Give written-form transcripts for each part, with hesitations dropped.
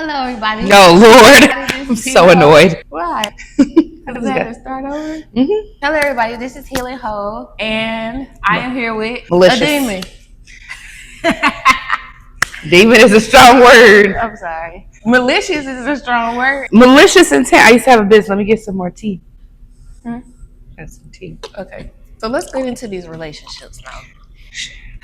Hello, everybody. Oh, Lord. I'm so annoyed. Why? Because I have to start over? Mm-hmm. Hello, everybody. This is Healing Ho, and I am here with Malicious. A demon. Demon is a strong word. I'm sorry. Malicious is a strong word. Malicious intent. I used to have a business. Let me get some more tea. Got some tea. Okay. So let's get into these relationships now.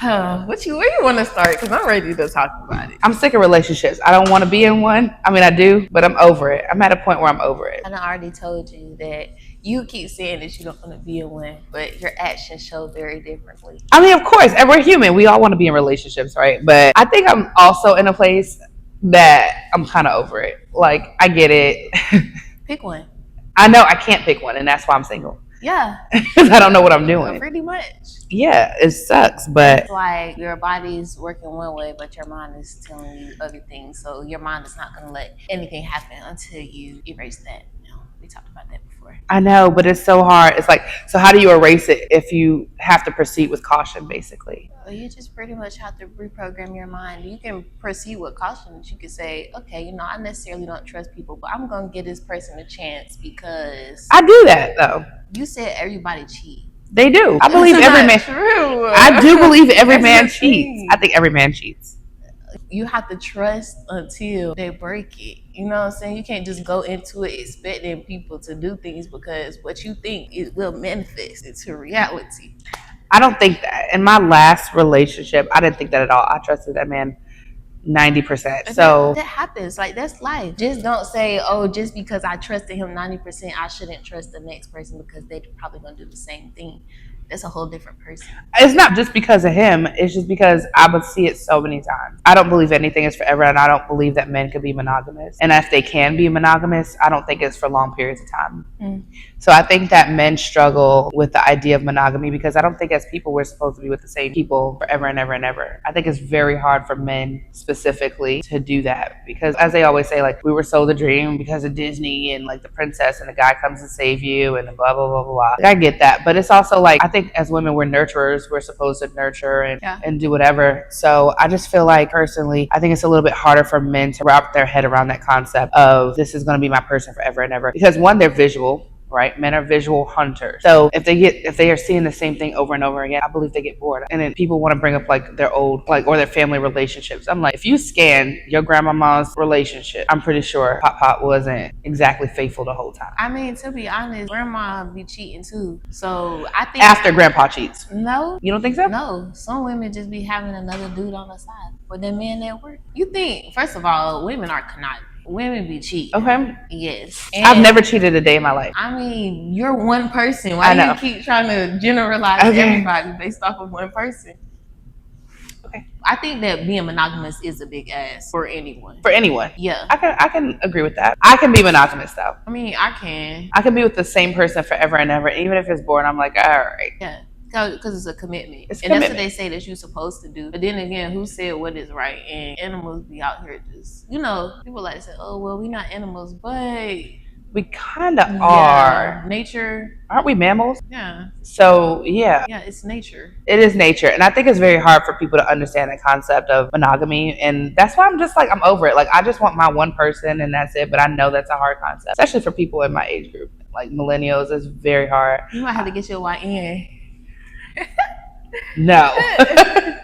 Where you want to start? Because I'm ready to talk about it. I'm sick of relationships. I don't want to be in one. I mean, I do, but I'm over it. I'm at a point where I'm over it. And I already told you that you keep saying that you don't want to be in one, but your actions show very differently. I mean, of course, and we're human. We all want to be in relationships, right? But I think I'm also in a place that I'm kind of over it. Like, I get it. Pick one. I know I can't pick one, and that's why I'm single. Yeah. Because I don't know what I'm doing. Pretty much. Yeah, it sucks, but... It's like your body's working one way, but your mind is telling you other things. So your mind is not going to let anything happen until you erase that. We talked about that before. I know, but it's so hard. It's like, so how do you erase it if you have to proceed with caution, basically? Well, you just pretty much have to reprogram your mind. You can proceed with caution. You can say, okay, I necessarily don't trust people, but I'm going to give this person a chance because... I do that, though. You said everybody cheats. They do. I believe every man. True. I do believe every man cheats. I think every man cheats. You have to trust until they break it. You know what I'm saying? You can't just go into it expecting people to do things because what you think it will manifest into reality. I don't think that. In my last relationship, I didn't think that at all. I trusted that man 90%. So that happens. Like, that's life. Just don't say, oh, just because I trusted him 90%, I shouldn't trust the next person because they're probably going to do the same thing. That's a whole different person. It's not just because of him. It's just because I would see it so many times. I don't believe anything is forever, and I don't believe that men could be monogamous. And if they can be monogamous, I don't think it's for long periods of time. So I think that men struggle with the idea of monogamy because I don't think as people we're supposed to be with the same people forever and ever and ever. I think it's very hard for men specifically to do that because, as they always say, like, we were sold a dream because of Disney and like the princess and the guy comes to save you and blah, blah, blah, blah, blah. Like, I get that. But it's also like, I think as women, we're nurturers. We're supposed to nurture and do whatever. So I just feel like, personally, I think it's a little bit harder for men to wrap their head around that concept of this is going to be my person forever and ever. Because one, they're visual. Right? Men are visual hunters. So if they are seeing the same thing over and over again, I believe they get bored. And then people want to bring up like their old, like, or their family relationships. I'm like, if you scan your grandmama's relationship, I'm pretty sure Pop wasn't exactly faithful the whole time. I mean, to be honest, grandma be cheating too. So I think after grandpa cheats. No. You don't think so? No. Some women just be having another dude on the side for their men at work. You think, first of all, women are conniving. Women be cheating. Okay. Yes. And I've never cheated a day in my life. I mean, you're one person. Why do you keep trying to generalize everybody based off of one person? Okay. I think that being monogamous is a big ass for anyone. For anyone. Yeah. I can agree with that. I can be monogamous though. I mean, I can. I can be with the same person forever and ever. Even if it's boring, I'm like, all right. Yeah. Because it's a commitment. That's what they say that you're supposed to do. But then again, who said what is right? And animals be out here just, people like to say, oh, well, we're not animals, but... We kind of are. Nature. Aren't we mammals? Yeah. So, yeah. Yeah, it's nature. It is nature. And I think it's very hard for people to understand the concept of monogamy. And that's why I'm just like, I'm over it. Like, I just want my one person and that's it. But I know that's a hard concept, especially for people in my age group. Like, millennials, it's very hard. You might have to get your YN. No.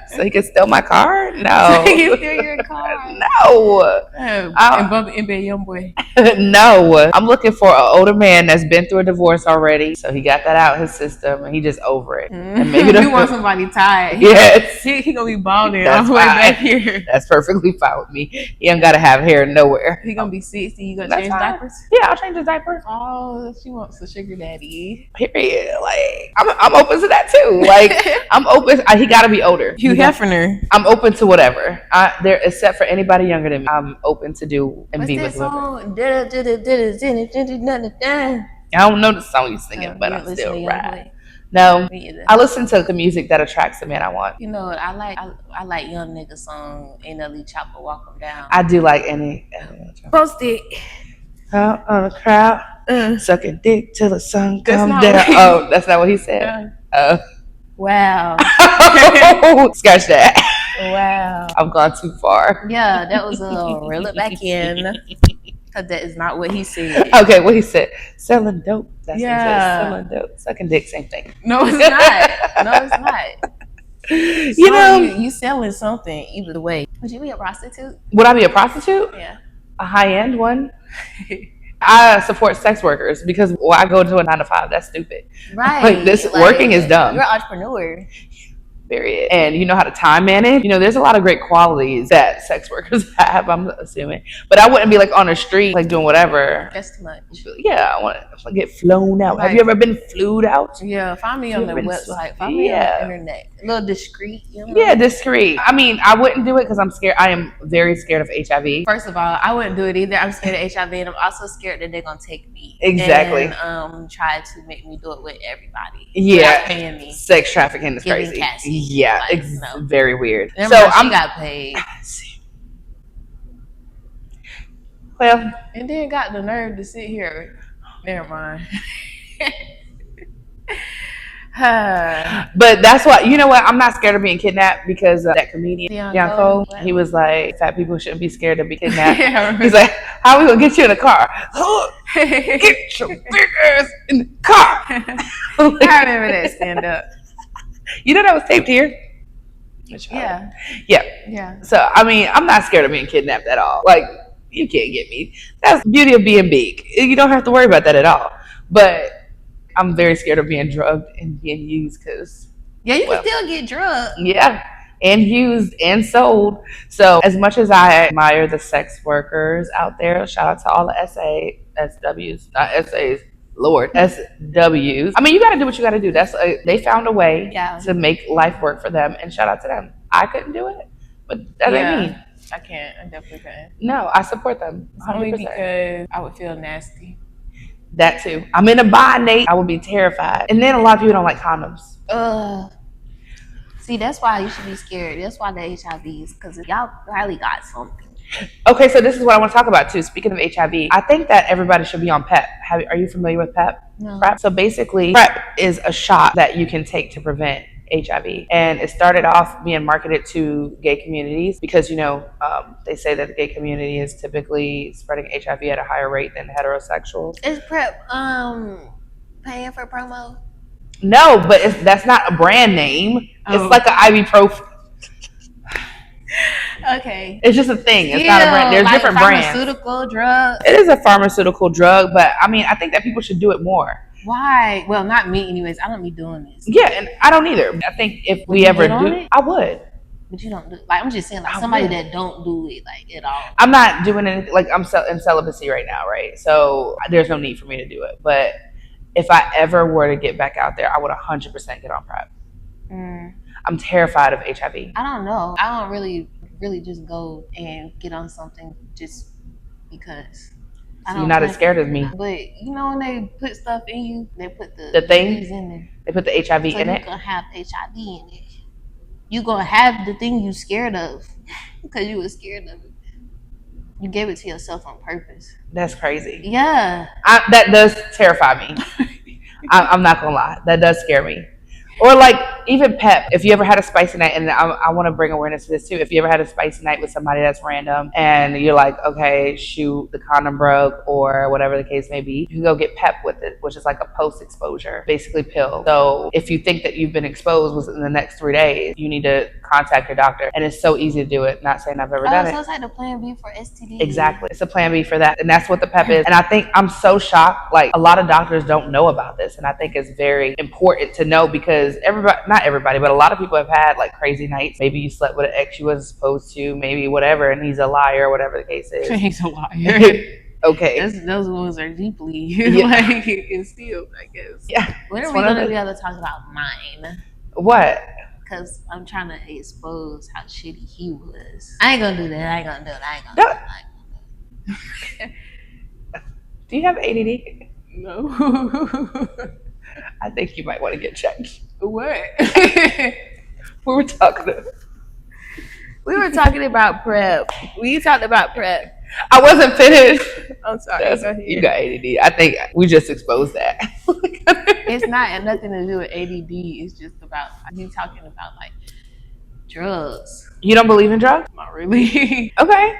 So he can steal my car? No. So he can steal your car? No. And bump into a young boy? No. I'm looking for an older man that's been through a divorce already. So he got that out his system and he just over it. And maybe you want somebody tired. Yes. He gonna be balding all the way back here. That's perfectly fine with me. He ain't gotta have hair nowhere. He gonna be 60. You gonna change diapers? Yeah, I'll change his diapers. Oh, she wants a sugar daddy. Period. Like, I'm open to that too. Like, I'm open. He gotta be older. Hugh Hefner. I'm open to whatever. There, except for anybody younger than me, I'm open to do and be with women. I don't know the song you're singing, but I'm still right. No, I listen to the music that attracts the man I want. You know what? I like Young Nigga song, NLE Chopper, Walk 'Em Down. I do like any. Post it. Out on a crowd, sucking dick till the sun comes down. Oh, that's not what he said. Wow. Scratch that. Wow. I've gone too far. Yeah, that was a reel it back in. Because that is not what he said. Okay, what he said. Selling dope. That's what he said. Yeah. Selling dope. Sucking dick, same thing. No, it's not. No, it's not. You know, you selling something either way. Would you be a prostitute? would I be a prostitute? Yeah. A high-end one? I support sex workers because I go to a 9 to 5. That's stupid. Right. Like, this working is dumb. You're an entrepreneur. Period. And you know how to time manage. You know, there's a lot of great qualities that sex workers have, I'm assuming. But I wouldn't be like on the street, like doing whatever. That's too much. Yeah, I want to get flown out. Right. Have you ever been flued out? Yeah, find me on the website. Find me on the internet. A little discreet. You know? Yeah, discreet. I mean, I wouldn't do it because I'm scared. I am very scared of HIV. First of all, I wouldn't do it either. I'm scared of HIV, and I'm also scared that they're gonna take me. Exactly. And try to make me do it with everybody. Yeah. Paying me. Sex trafficking is crazy. Cassie. Yeah, Like, it's very weird. Never So she got paid. Well, and then got the nerve to sit here. Never mind. But that's what, you know what, I'm not scared of being kidnapped because that comedian Deon Cole, he was like, fat people shouldn't be scared to be kidnapped. Yeah, he's like, how are we gonna get you in the car? Get your big ass in the car. I remember that stand up. You know that was taped here? Yeah. So I mean, I'm not scared of being kidnapped at all. Like, you can't get me. That's the beauty of being big. You don't have to worry about that at all. But I'm very scared of being drugged and being used because... Yeah, you can still get drugged. Yeah, and used and sold. So as much as I admire the sex workers out there, shout out to all the SWs, not SAs, Lord, SWs. I mean, you got to do what you got to do. They found a way to make life work for them, and shout out to them. I couldn't do it, but that ain't me. I can't. I definitely can't. No, I support them. 100%. Only because I would feel nasty. That too. I'm in a bind, Nate. I would be terrified. And then a lot of people don't like condoms. See, that's why you should be scared. That's why the HIVs, because y'all probably got something. Okay, so this is what I want to talk about too. Speaking of HIV, I think that everybody should be on PrEP. Are you familiar with PrEP? No. PrEP. So basically, PrEP is a shot that you can take to prevent HIV, and it started off being marketed to gay communities because, you know, they say that the gay community is typically spreading HIV at a higher rate than heterosexuals. Is PrEP paying for promo? No, but that's not a brand name. It's like an ibuprofen. Okay. It's just a thing. It's not a brand. There's like different brands. Pharmaceutical drug. It is a pharmaceutical drug, but I mean, I think that people should do it more. Why? Well, not me anyways. I don't be doing this. Yeah, and I don't either. I think if we ever do it, I would. But you don't do, like, I'm just saying, like, somebody that don't do it, like, at all. I'm not doing anything, like, I'm in celibacy right now, right? So there's no need for me to do it. But if I ever were to get back out there, I would 100% get on PrEP. I'm terrified of HIV. I don't know. I don't really just go and get on something just because. So you're not as scared as me. But you know when they put stuff in you, they put the thing in there. They put the HIV in it. You're gonna have HIV in it. You're gonna have the thing you scared of because you were scared of it. You gave it to yourself on purpose. That's crazy. Yeah. That does terrify me. I'm not gonna lie. That does scare me. Or like even PEP, if you ever had a spicy night, and I want to bring awareness to this too. If you ever had a spicy night with somebody that's random and you're like, okay, shoot, the condom broke or whatever the case may be, you can go get PEP with it, which is like a post-exposure, basically pill. So if you think that you've been exposed within the next 3 days, you need to contact your doctor. And it's so easy to do it. Not saying I've ever done it. So it's like the plan B for STD. Exactly. It's a plan B for that. And that's what the PEP is. And I think I'm so shocked. Like a lot of doctors don't know about this. And I think it's very important to know because not everybody, but a lot of people have had like crazy nights. Maybe you slept with an ex you wasn't supposed to, maybe whatever, and he's a liar, whatever the case is. He's a liar. Okay. Those ones are deeply like instilled, I guess. Yeah. When are we going to be able to talk about mine? What? Because I'm trying to expose how shitty he was. I ain't going to do that. I ain't going to do it. Do you have ADD? No. I think you might want to get checked. What? We were talking about PrEP. We talked about PrEP. I wasn't finished. I'm sorry. You got ADD. I think we just exposed that. It's not nothing to do with ADD. It's just about you talking about like Drugs. You don't believe in drugs? Not really. Okay.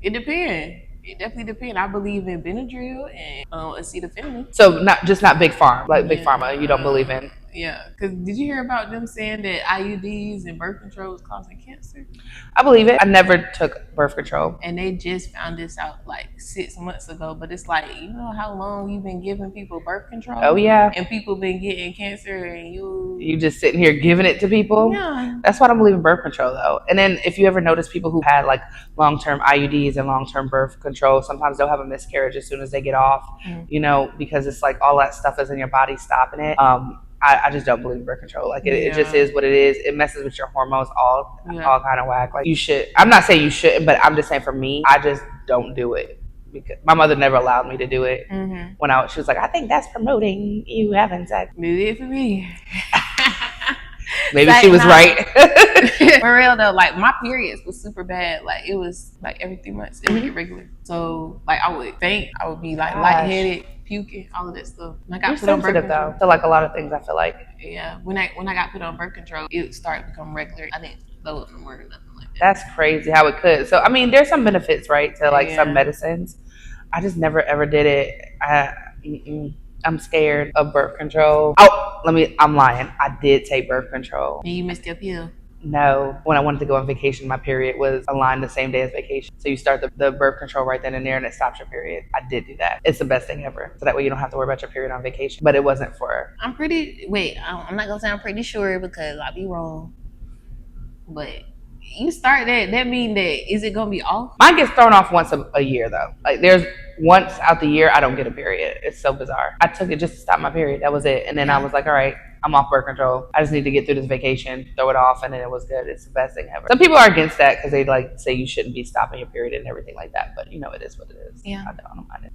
It depends. It definitely depends. I believe in Benadryl and acetaminophen. So not Big Pharma, like Big Pharma. You don't believe in? Yeah. Because did you hear about them saying that IUDs and birth control was causing cancer? I believe it. I never took birth control. And they just found this out like 6 months ago. But it's like, you know how long you've been giving people birth control? Oh, yeah. And people been getting cancer and you just sitting here giving it to people? Yeah. That's why I don't believe in birth control, though. And then if you ever notice people who had like long-term IUDs and long-term birth control, sometimes they'll have a miscarriage as soon as they get off, you know, because it's like all that stuff is in your body stopping it. I just don't believe in birth control. Like it just is what it is. It messes with your hormones all kind of whack. Like you should. I'm not saying you shouldn't, but I'm just saying for me, I just don't do it because my mother never allowed me to do it. When she was like, I think that's promoting you having sex. Maybe it for me. Maybe like, she was right. For real though, like my periods was super bad. Like it was like every 3 months, it would get regular. So like I would faint, I would be like lightheaded, puking, all of that stuff. When I got put on birth control, though. Like a lot of things, I feel like. Yeah, when I got put on birth control, it started to become regular. I didn't throw up no more or nothing like that. That's crazy how it could. So I mean, there's some benefits, right, to like some medicines. I just never ever did it. I'm scared of birth control. I'm lying. I did take birth control. And you missed your pill? No. When I wanted to go on vacation, my period was aligned the same day as vacation. So you start the birth control right then and there and it stops your period. I did do that. It's the best thing ever. So that way you don't have to worry about your period on vacation. But it wasn't for... I'm not going to say I'm pretty sure because I'll be wrong. But... you start that mean that is it gonna be off? Mine gets thrown off once a year though. Like there's once out the year I don't get a period. It's so bizarre. I took it just to stop my period. That was it. And then I was like, all right, I'm off birth control. I just need to get through this vacation, throw it off, and then it was good. It's the best thing ever. Some people are against that because they like say you shouldn't be stopping your period and everything like that. But you know it is what it is. Yeah. I don't mind it.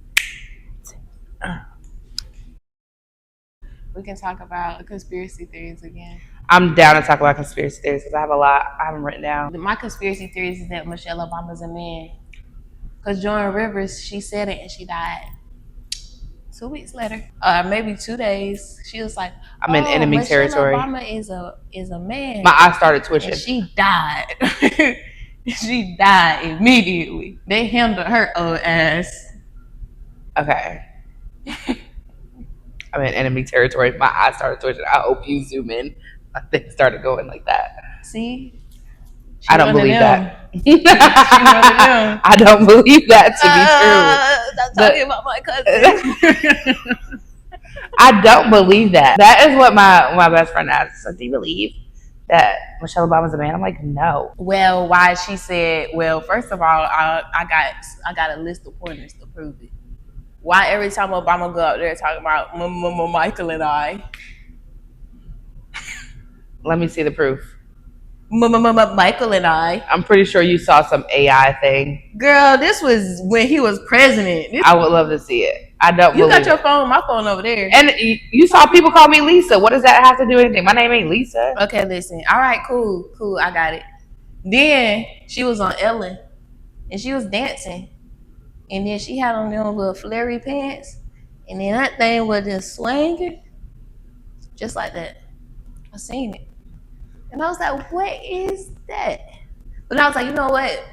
We can talk about the conspiracy theories again. I'm down to talk about conspiracy theories because I have a lot I haven't written down. My conspiracy theories is that Michelle Obama's a man. Because Joan Rivers, she said it and she died 2 weeks later. Maybe 2 days. She was like, I'm in enemy territory. Michelle Obama is a man. My eyes started twitching. And she died. She died immediately. They handled her old ass. Okay. I'm in enemy territory. My eyes started twitching. I hope you zoom in. My thing started going like that. See? I don't believe that. I don't believe that to be true. Stop talking about my cousin. I don't believe that. That is what my best friend asked. So, do you believe that Michelle Obama's a man? I'm like, no. Well, why she said, well, first of all, I got a list of pointers to prove it. Why every time Obama go out there talking about Michael and I? Let me see the proof. Michael and I. I'm pretty sure you saw some AI thing. Girl, this was when he was president. I would love to see it. I don't believe it. You got your phone, my phone over there. And you saw people call me Lisa. What does that have to do with anything? My name ain't Lisa. Okay, listen. All right, cool. I got it. Then she was on Ellen and she was dancing. And then she had on them little flary pants. And then that thing was just swinging. Just like that. I seen it. And I was like, what is that? But I was like, you know what?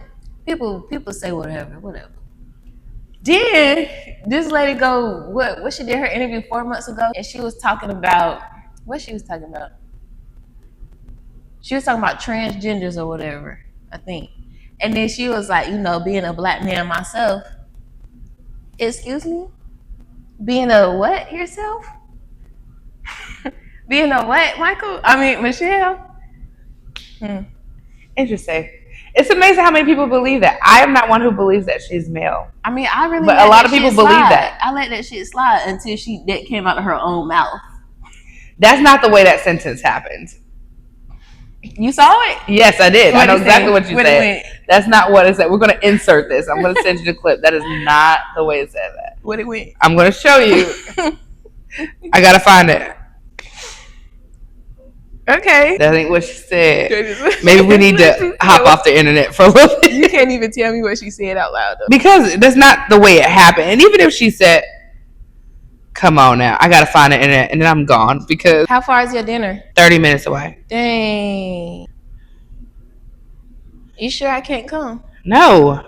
People say whatever. Then this lady go, what she did her interview 4 months ago, and she was talking about what she was talking about. She was talking about transgenders or whatever, I think. And then she was like, you know, being a black man myself. Excuse me? Being a what yourself? Being a what, Michael? I mean, Michelle? Interesting. It's amazing how many people believe that. I am not one who believes that she's male. I mean, I really. But a lot of people believe that. I let that shit slide until that came out of her own mouth. That's not the way that sentence happened. You saw it? Yes, I did. I know exactly what you said. That's not what it said. We're going to insert this. I'm going to send you the clip. That is not the way it said that. What it went? I'm going to show you. I got to find it. Okay. That ain't what she said. Maybe we need to hop off the internet for a little bit. You can't even tell me what she said out loud, though. Because that's not the way it happened. And even if she said, come on now, I got to find the internet, and then I'm gone because... How far is your dinner? 30 minutes away. Dang. You sure I can't come? No.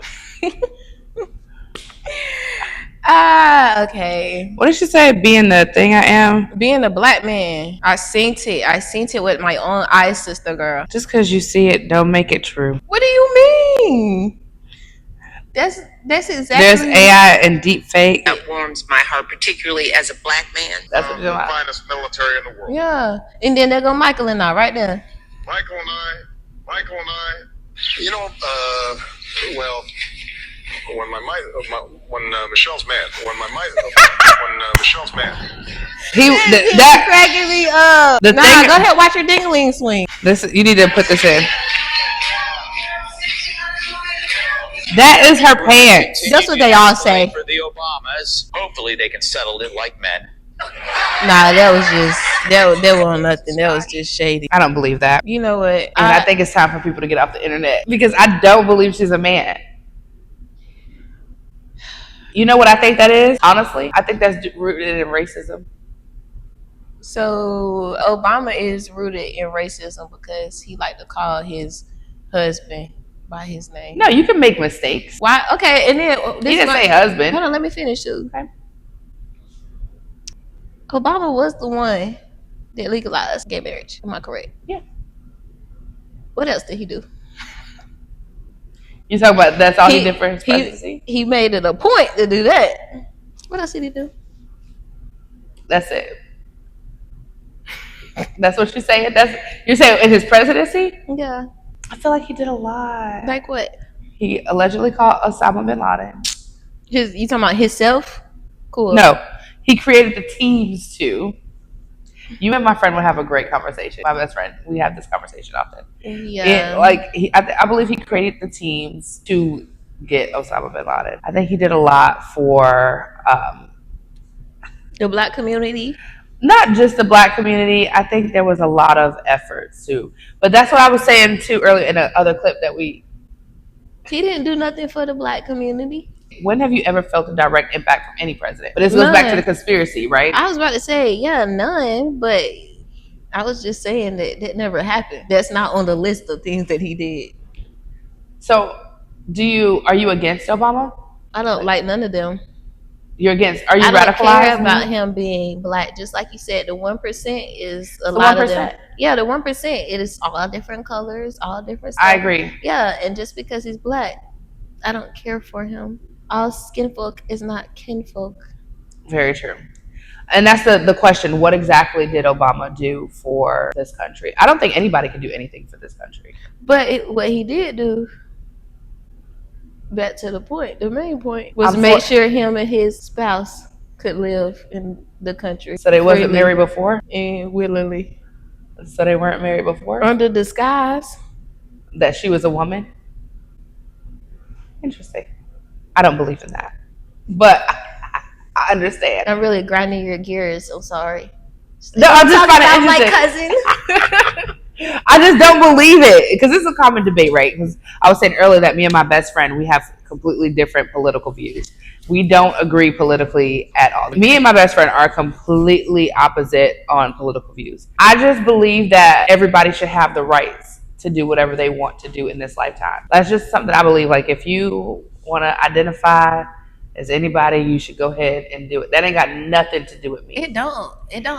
Okay. What did she say? Being the thing I am? Being a black man, I seen it with my own eyes, sister girl. Just because you see it, don't make it true. What do you mean? That's exactly. There's AI and deep fake. That warms my heart, particularly as a black man. That's what you're the finest military in the world. Yeah, and then there go Michael and I right there. Michael and I, you know, well, when Michelle's mad, when Michelle's mad. That cracking me up. Go ahead, watch your ding-a-ling swing. You need to put this in. That is her pants. That's what they all say. For the Obamas, hopefully they can settle it like men. Nah, that was just that wasn't nothing. That was just shady. I don't believe that. You know what? And I think it's time for people to get off the internet because I don't believe she's a man. You know what I think that is? Honestly, I think that's rooted in racism. So Obama is rooted in racism because he liked to call his husband by his name. No, you can make mistakes. Why? Okay, and then he didn't say husband. Hold on, let me finish too. Okay. Obama was the one that legalized gay marriage. Am I correct? Yeah. What else did he do? You talking about that's all he did for his presidency? He made it a point to do that. What else did he do? That's it. That's what you're saying? You're saying in his presidency? Yeah. I feel like he did a lot. Like what? He allegedly called Osama bin Laden. You talking about himself? Cool. No. He created the teams too. You and my friend would have a great conversation. My best friend. We have this conversation often. Yeah. I believe he created the teams to get Osama bin Laden. I think he did a lot for the black community. Not just the black community. I think there was a lot of efforts too. But that's what I was saying too earlier in another clip that He didn't do nothing for the black community. When have you ever felt a direct impact from any president? But this goes back to the conspiracy, right? I was about to say, yeah, none. But I was just saying that never happened. That's not on the list of things that he did. So, are you against Obama? I don't like none of them. You're against? Are you radicalized? I don't care about him being black. Just like you said, the 1% is a lot 1%? Of them. Yeah, the 1%. It is all different colors, all different stuff. I agree. Yeah, and just because he's black, I don't care for him. All skinfolk is not kinfolk. Very true. And that's the question. What exactly did Obama do for this country? I don't think anybody can do anything for this country. But what he did do, back to the point, the main point, was make sure him and his spouse could live in the country. So they wasn't married before? And willingly. So they weren't married before? Under disguise. That she was a woman? Interesting. I don't believe in that. But I understand. I'm really grinding your gears. I'm sorry. No, I just find it interesting. My cousin. I just don't believe it because it's a common debate, right? Because I was saying earlier that me and my best friend, we have completely different political views. We don't agree politically at all. Me and my best friend are completely opposite on political views. I just believe that everybody should have the rights to do whatever they want to do in this lifetime. That's just something I believe. Like if you want to identify as anybody, you should go ahead and do it. That ain't got nothing to do with me. It don't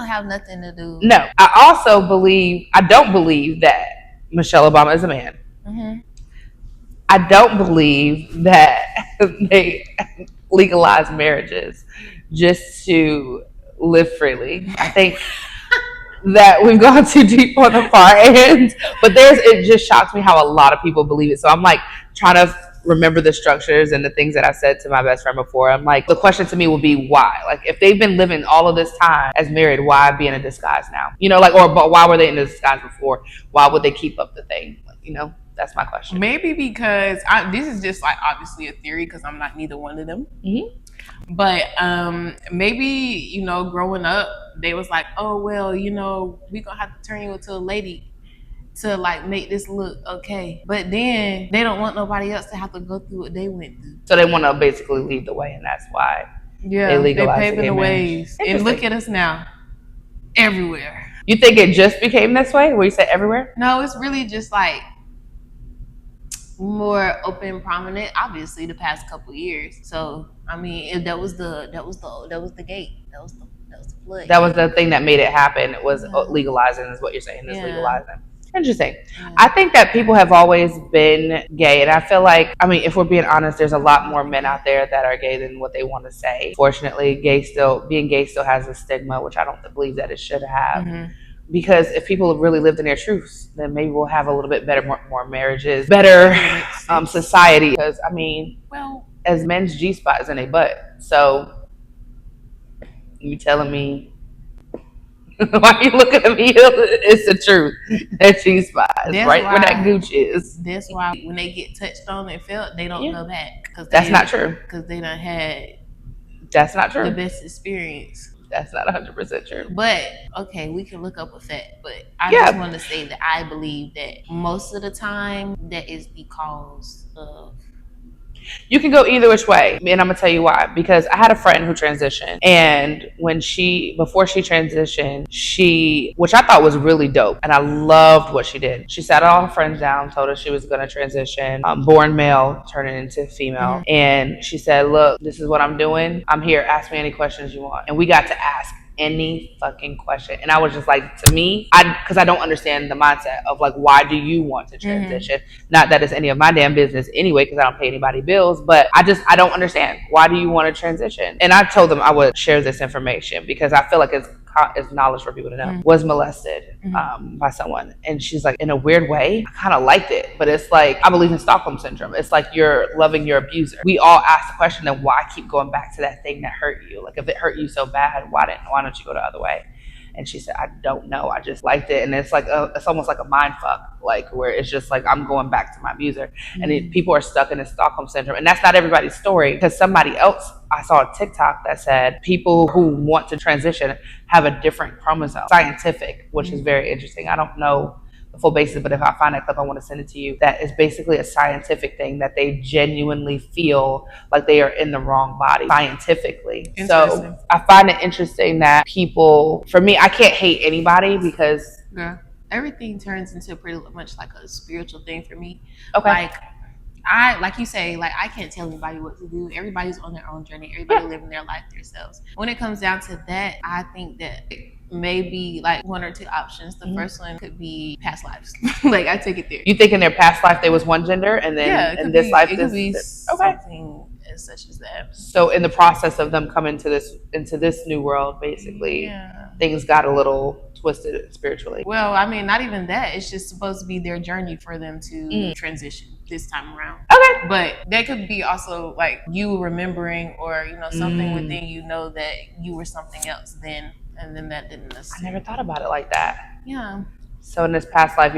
have nothing to do. No. I don't believe that Michelle Obama is a man. Mm-hmm. I don't believe that they legalize marriages just to live freely. I think that we've gone too deep on the far end. But it just shocks me how a lot of people believe it. So I'm like trying to remember the structures and the things that I said to my best friend before. I'm like, the question to me will be why? Like, if they've been living all of this time as married, why be in a disguise now? But why were they in a disguise before? Why would they keep up the thing? That's my question. Maybe because this is just like obviously a theory because I'm not neither one of them. Mm-hmm. But maybe, growing up, they was like, oh, well, we're going to have to turn you into a lady to like make this look okay. But then they don't want nobody else to have to go through what they went through. So they want to basically lead the way, and that's why they legalize paving the ways. And look at us now. Everywhere. You think it just became this way? Where you said everywhere? No, it's really just like more open, prominent, obviously, the past couple years. So I mean, that was the gate. That was the flood. That was the thing that made it happen. It was legalizing, is what you're saying, is legalizing. Interesting. I think that people have always been gay, and I feel like, I mean, if we're being honest, there's a lot more men out there that are gay than what they want to say. Fortunately, being gay still has a stigma, which I don't believe that it should have. Because if people really lived in their truths, then maybe we'll have a little bit better, more marriages, better society. Because I mean, well, as men's G spot is in a butt, so you telling me? Why are you looking at me? It's the truth. That G spot is right where that gooch is. That's why when they get touched on and felt, they don't know that. That's not true. Because they done had. That's not true. The best experience. That's not 100% true. But okay, we can look up a fact. But I just want to say that I believe that most of the time that is because of. You can go either which way, and I'm gonna tell you why. Because I had a friend who transitioned, and before she transitioned, which I thought was really dope, and I loved what she did. She sat all her friends down, told us she was gonna transition, born male, turning into female, and she said, "Look, this is what I'm doing. I'm here. Ask me any questions you want." And we got to ask any fucking question, and I was just like, to me, because I don't understand the mindset of like, why do you want to transition? Not that it's any of my damn business anyway, because I don't pay anybody bills, but I don't understand, why do you want to transition? And I told them I would share this information because I feel like it's knowledge for people to know. Was molested by someone, and she's like, in a weird way, I kind of liked it, but it's like, I believe in Stockholm syndrome. It's like you're loving your abuser. We all ask the question, then why keep going back to that thing that hurt you? Like, if it hurt you so bad, why don't you go the other way? And she said, I don't know, I just liked it. And it's like it's almost like a mind fuck, like where it's just like, I'm going back to my abuser. And people are stuck in this Stockholm syndrome. And that's not everybody's story, because somebody else, I saw a TikTok that said people who want to transition have a different chromosome, scientific, which is very interesting. I don't know the full basis, but if I find that clip, I want to send it to you. That is basically a scientific thing, that they genuinely feel like they are in the wrong body scientifically. So I find it interesting that people, for me, I can't hate anybody because everything turns into pretty much like a spiritual thing for me. Okay. Like you say, like, I can't tell anybody what to do. Everybody's on their own journey. Everybody living their life themselves. When it comes down to that, I think that maybe like one or two options. The first one could be past lives. Like, I take it there. You think in their past life they was one gender, and then in this life it could be something as such as that. So in the process of them coming into this new world, basically, things got a little twisted spiritually. Well, I mean, not even that. It's just supposed to be their journey for them to transition this time around. Okay. But that could be also like you remembering, or something within that you were something else then, and then that didn't necessarily. I never thought about it like that. Yeah. So in this past life,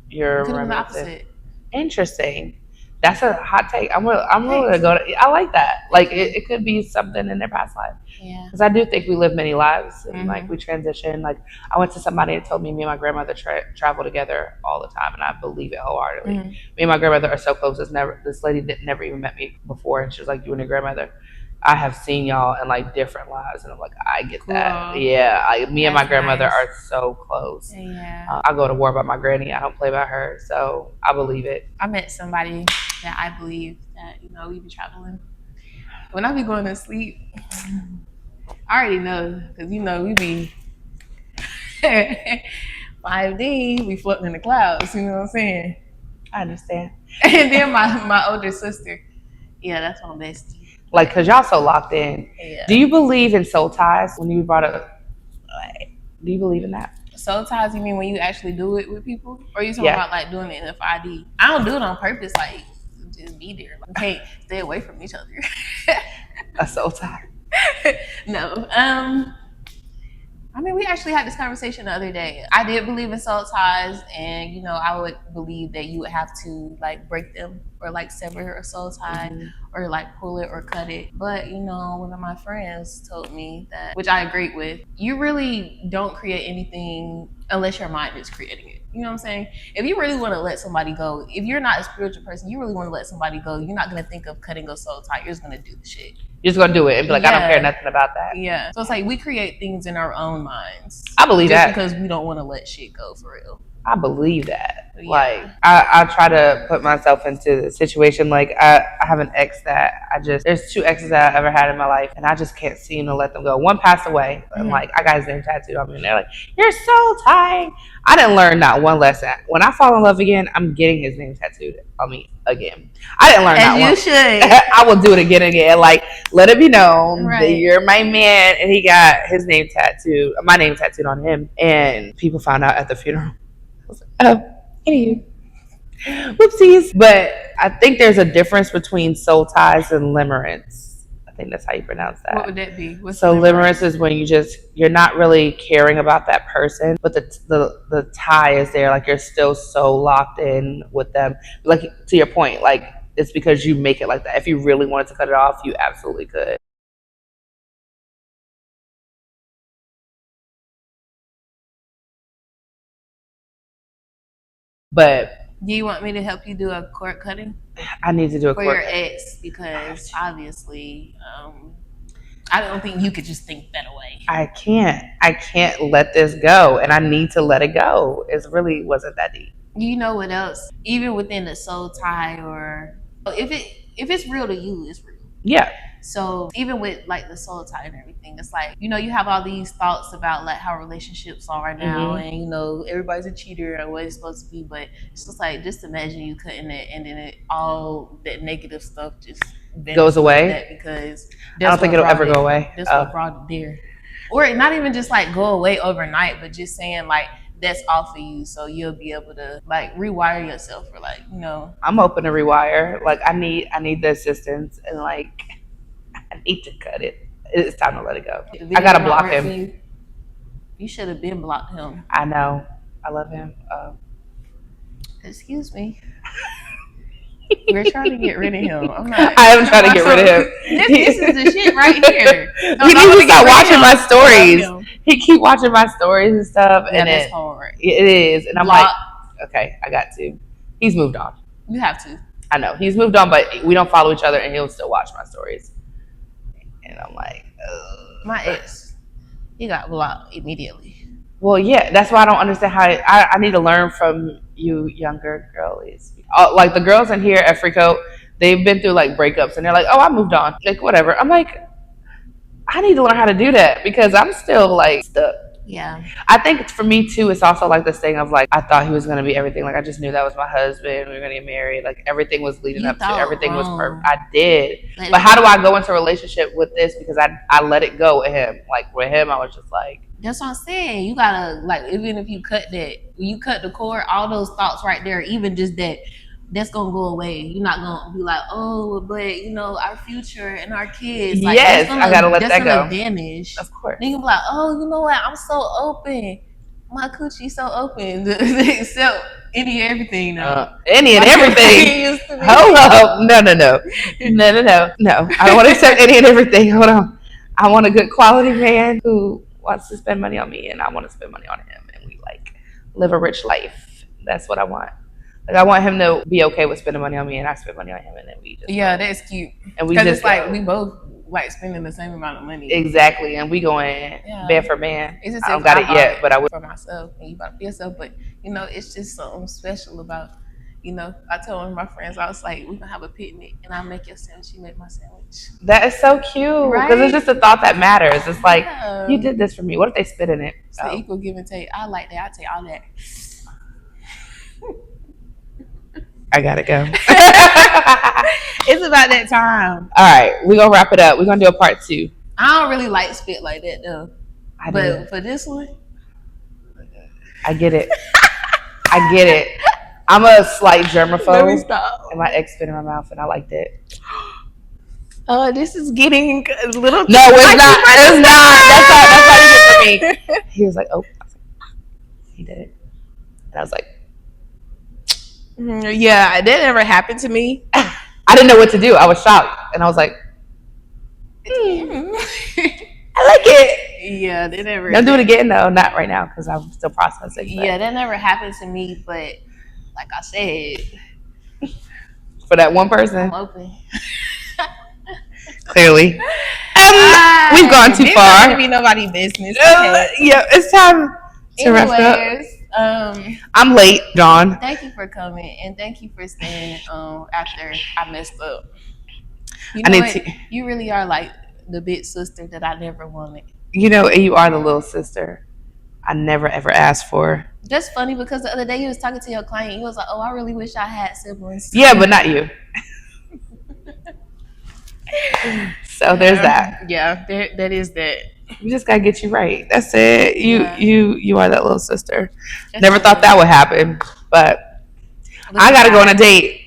you're the opposite. Interesting. That's a hot take. I'm willing to go to. I like that. Like, it could be something in their past life. Yeah. Because I do think we live many lives, and like we transition. Like, I went to somebody that told me and my grandmother travel together all the time, and I believe it wholeheartedly. Me and my grandmother are so close. This lady never even met me before, and she was like, "You and your grandmother, I have seen y'all in like different lives," and I'm like, I get that. Yeah, me and my grandmother are so close. Yeah. I go to war about my granny. I don't play about her, so I believe it. I met somebody that I believe that we be traveling. When I be going to sleep, I already know, because we be 5D, we floating in the clouds. You know what I'm saying? I understand. And then my older sister, that's my bestie. Like, cause y'all so locked in. Yeah. Do you believe in soul ties? When you brought up, do you believe in that? Soul ties? You mean when you actually do it with people, or you talking about like doing it in the 5D? I don't do it on purpose. Like, just be there. Like, can't stay away from each other. A soul tie? No. I mean, we actually had this conversation the other day. I did believe in soul ties, and I would believe that you would have to like break them or like sever a soul tie or like pull it or cut it. But one of my friends told me that, which I agreed with, you really don't create anything unless your mind is creating it. You know what I'm saying? If you really want to let somebody go, if you're not a spiritual person, you really want to let somebody go, you're not going to think of cutting a soul tie. You're just going to do the shit. You're just going to do it and be like, I don't care nothing about that. Yeah. So it's like we create things in our own minds. I believe that. Because we don't want to let shit go for real. I believe that. Yeah. Like, I try to put myself into the situation. Like, I have an ex that there's 2 exes that I've ever had in my life, and I just can't seem to let them go. One passed away, and like, I got his name tattooed on me, and they're like, "You're so tight." I didn't learn not one lesson. When I fall in love again, I'm getting his name tattooed on me again. I didn't learn not one. As you should. I will do it again and again. Like, let it be known that Right. you're my man, and he got his name tattooed, my name tattooed on him, and people found out at the funeral. I was like, oh. Anywho. Whoopsies. But I think there's a difference between soul ties and limerence. I think that's how you pronounce that. What would that be? What's so limerence is when you're not really caring about that person, but the tie is there. Like, you're still so locked in with them. Like, to your point, like, it's because you make it like that. If you really wanted to cut it off, you absolutely could. But do you want me to help you do a cord cutting? I need to do a for cord your ex, because obviously, I don't think you could just think that away. I can't let this go, and I need to let it go. It really wasn't that deep. You know what else? Even within the soul tie, or if it's real to you, it's real. Yeah. So even with like the soul tie and everything, it's like, you know, you have all these thoughts about like how relationships are right now, and you know, everybody's a cheater or what it's supposed to be, but it's just like, just imagine you cutting it and then all that negative stuff just goes away. That, because I don't think it'll ever go away. That's what brought it there. Or not even just like go away overnight, but just saying like, that's off of you, so you'll be able to like rewire yourself, or like, you know. I'm open to rewire. Like, I need the assistance, and like, I need to cut it. It's time to let it go. I gotta block him. You should have been blocked him. I know. I love him. Excuse me. We're trying to get rid of him. I am trying to get rid of him. This is the shit right here. He needs to stop watching my stories. He keep watching my stories and stuff, and it's hard. It is, and I'm like, okay, I got to. He's moved on. You have to. I know he's moved on, but we don't follow each other, and he'll still watch my stories. And I'm like, ugh. My ex, he got blocked immediately. Well, yeah, that's why I don't understand how I need to learn from you younger girlies. Like, the girls in here at Freako, they've been through like breakups, and they're like, oh, I moved on. Like, whatever. I'm like, I need to learn how to do that, because I'm still like stuck. Yeah. I think for me too, it's also like this thing of like, I thought he was going to be everything. Like, I just knew that was my husband. We were going to get married. Like, everything was leading up to everything was perfect. I did. But how do I go into a relationship with this? Because I let it go with him. Like, with him, I was just like. That's what I'm saying. You gotta, like, even if you cut the cord, all those thoughts right there, even just that's gonna go away. You're not gonna be like, oh, but you know, our future and our kids. Like, yes, I gotta let that go. Vanish. Of course. Then you be like, oh, you know what? I'm so open. My coochie's so open to accept any and everything now. Any and everything. Hold up. No. No. I don't want to accept any and everything. Hold on. I want a good quality man who wants to spend money on me, and I want to spend money on him, and we like live a rich life. That's what I want. Like, I want him to be okay with spending money on me, and I spend money on him, and then we just that's cute. And we just it's like we both like spending the same amount of money. Exactly, and we going band for band. It's just I don't got it yet, but I will for myself, and you bought it for yourself. But you know, it's just something special about. You know, I told one of my friends, I was like, we're gonna have a picnic, and I'll make your sandwich. You make my sandwich. That is so cute, because it's just a thought that matters. It's like, you did this for me. What if they spit in it? It's an equal give and take. I like that. I take all that. I gotta go. It's about that time. All right, we're gonna wrap it up. We're gonna do a part 2. I don't really like spit like that though. But for this one, I get it. I get it. I'm a slight germaphobe. Let me stop. And my ex spit in my mouth, and I liked it. Oh, this is getting a little. No, it's not. It's not. That's how you get for me. He was like, oh. He did it. And I was like. Yeah, that never happened to me. I didn't know what to do. I was shocked, and I was like, I like it. Yeah, that never. Don't do it again, though. Not right now, because I'm still processing. Yeah, that never happened to me. But like I said, for that one person, I'm open. Clearly, we've gone too far. It's not gonna be nobody's business. Okay. Yeah, it's time to wrap up. I'm late, John. Thank you for coming, and thank you for staying after I messed up. You know what? You really are like the big sister that I never wanted. You know, and you are the little sister I never ever asked for. That's funny because the other day you was talking to your client. He was like, "Oh, I really wish I had siblings." Yeah, but not you. So there's that. Yeah, that is that. We just gotta get you right. That's it. You are that little sister. That's Never thought that would happen, but I gotta go on a date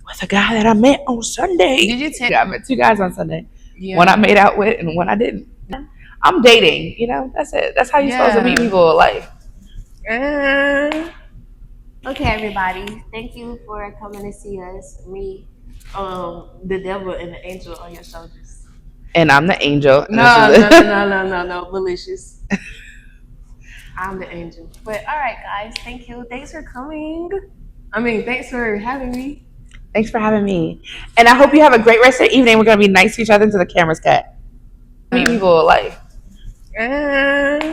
with a guy that I met on Sunday. Did you I met 2 guys on Sunday. Yeah. One I made out with and one I didn't. I'm dating. You know, that's it. That's how you're supposed to meet people in life. Okay, everybody. Thank you for coming to see us. Me, the devil and the angel on your shoulders. And I'm the angel. No, malicious. I'm the angel. But all right, guys. Thank you. Thanks for coming. Thanks for having me. Thanks for having me. And I hope you have a great rest of the evening. We're gonna be nice to each other until the camera's cut. Meet people in life.